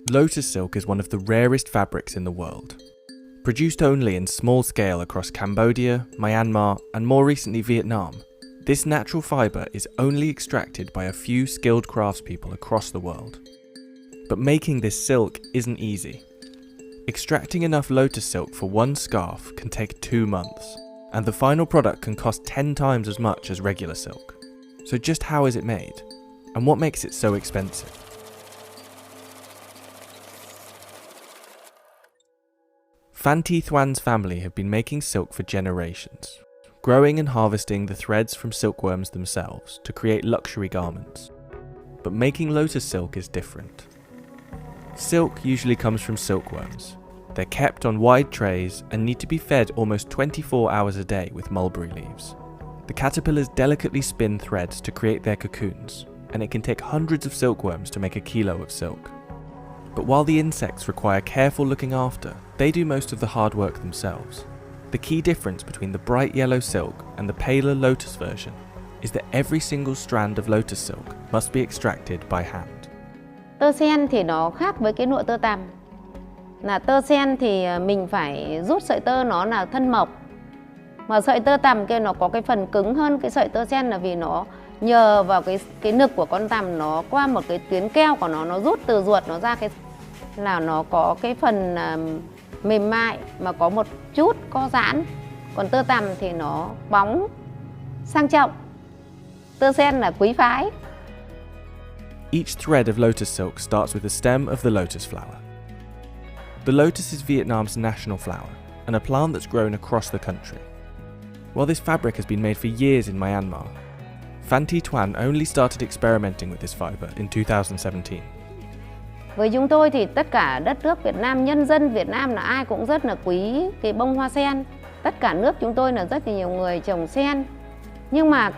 Lotus silk is one of the rarest fabrics in the world. Produced only in small scale across Cambodia, Myanmar, and more recently Vietnam, this natural fibre is only extracted by a few skilled craftspeople across the world. But making this silk isn't easy. Extracting enough lotus silk for one scarf can take 2 months, and the final product can cost 10 times as much as regular silk. So just how is it made? And what makes it so expensive? Phan Thi Thuan's family have been making silk for generations, growing and harvesting the threads from silkworms themselves to create luxury garments. But making lotus silk is different. Silk usually comes from silkworms. They're kept on wide trays and need to be fed almost 24 hours a day with mulberry leaves. The caterpillars delicately spin threads to create their cocoons, and it can take hundreds of silkworms to make a kilo of silk. But while the insects require careful looking after, they do most of the hard work themselves. The key difference between the bright yellow silk and the paler lotus version is that every single strand of lotus silk must be extracted by hand. Tơ sen thì nó khác với cái lụa tơ tằm. Là tơ sen thì mình phải rút sợi tơ nó là thân mộc. Mà sợi tơ tằm kia nó có cái phần cứng hơn cái sợi tơ sen là vì nó nhờ vào cái nực của con tằm, nó qua một cái tuyến keo của nó rút từ ruột nó ra, cái là nó có cái phần mềm mại mà có một chút co giãn. Còn tơ tằm thì nó bóng, sang trọng. Tơ sen là quý phái. Each thread of lotus silk starts with the stem of the lotus flower. The lotus is Vietnam's national flower and a plant that's grown across the country. While this fabric has been made for years in Myanmar, Phan Thi Thuan only started experimenting with this fibre in 2017. Với chúng tôi thì tất cả đất nước Việt Nam, nhân dân Việt Nam là ai cũng rất là quý cái bông hoa sen. Tất cả nước chúng tôi là rất là nhiều người trồng sen. Nhưng mà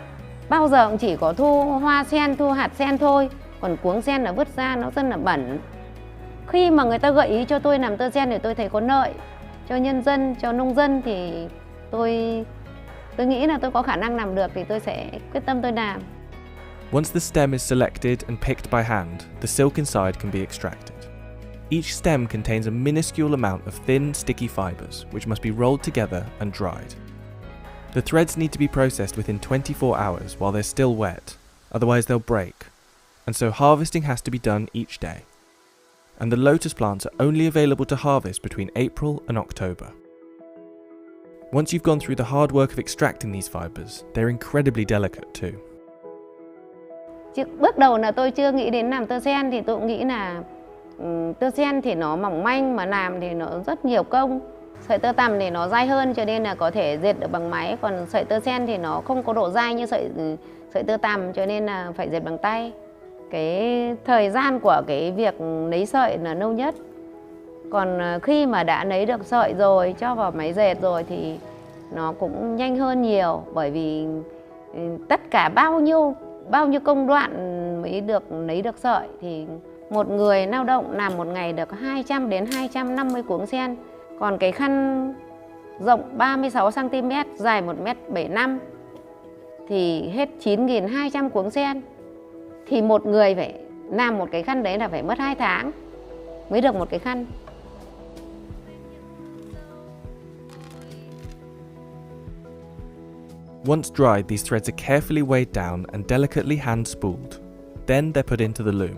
bao giờ cũng chỉ có thu hoa sen, thu hạt sen thôi. Còn cuống sen là vứt ra nó rất là bẩn. Khi mà người ta gợi ý cho tôi làm tơ sen thì tôi thấy có lợi cho nhân dân, cho nông dân thì tôi nghĩ là tôi có khả năng làm được thì tôi sẽ quyết tâm tôi làm. Once the stem is selected and picked by hand, the silk inside can be extracted. Each stem contains a minuscule amount of thin, sticky fibres, which must be rolled together and dried. The threads need to be processed within 24 hours while they're still wet, otherwise they'll break, and so harvesting has to be done each day. And the lotus plants are only available to harvest between April and October. Once you've gone through the hard work of extracting these fibres, they're incredibly delicate too. Bước đầu là tôi chưa nghĩ đến làm tơ sen thì tôi cũng nghĩ là tơ sen thì nó mỏng manh mà làm thì nó rất nhiều công. Sợi tơ tằm thì nó dai hơn cho nên là có thể dệt được bằng máy, còn sợi tơ sen thì nó không có độ dai như sợi tơ tằm cho nên là phải dệt bằng tay. Cái thời gian của cái việc nấy sợi là lâu nhất. Còn khi mà đã nấy được sợi rồi, cho vào máy dệt rồi thì nó cũng nhanh hơn nhiều, bởi vì tất cả bao nhiêu công đoạn mới được nấy được sợi thì một người lao động làm một ngày được 200 đến 250 cuống sen. Còn cái khăn rộng 36 cm, dài 1,75 m thì hết 9.200 cuống sen. Thì một người phải làm một cái khăn đấy là phải mất 2 tháng mới được một cái khăn. Once dried, these threads are carefully weighed down and delicately hand-spooled. Then they're put into the loom.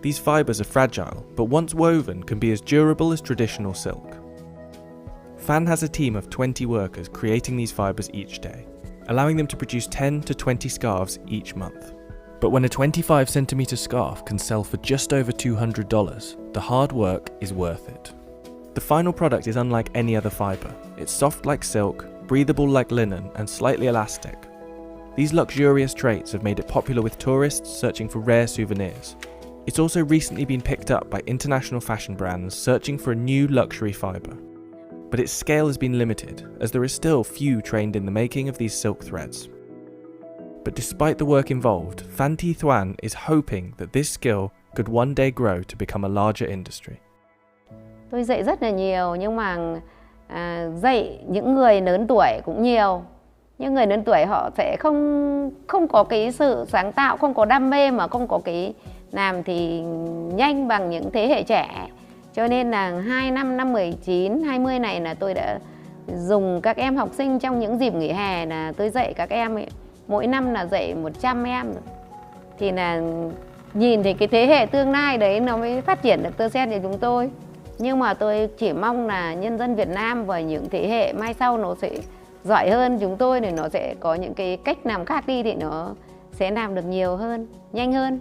These fibres are fragile, but once woven can be as durable as traditional silk. Phan has a team of 20 workers creating these fibres each day, allowing them to produce 10 to 20 scarves each month. But when a 25-centimetre scarf can sell for just over $200, the hard work is worth it. The final product is unlike any other fibre. It's soft like silk, breathable like linen, and slightly elastic. These luxurious traits have made it popular with tourists searching for rare souvenirs. It's also recently been picked up by international fashion brands searching for a new luxury fibre. But its scale has been limited, as there are still few trained in the making of these silk threads. But despite the work involved, Phan Thi Thuan is hoping that this skill could one day grow to become a larger industry. Tôi dạy rất là nhiều, nhưng mà dạy những người lớn tuổi cũng nhiều. Những người lớn tuổi họ sẽ không có cái sự sáng tạo, không có đam mê mà không có cái làm thì nhanh bằng những thế hệ trẻ. Cho nên là 2 năm 19, 20 này là tôi đã dùng các em học sinh trong những dịp nghỉ hè là tôi dạy các em ấy. Mỗi năm là dạy 100 em rồi. Thì là nhìn thấy cái thế hệ tương lai đấy nó mới phát triển được tơ sen cho chúng tôi. Nhưng mà tôi chỉ mong là nhân dân Việt Nam và những thế hệ mai sau nó sẽ giỏi hơn chúng tôi, để nó sẽ có những cái cách làm khác đi thì nó sẽ làm được nhiều hơn, nhanh hơn.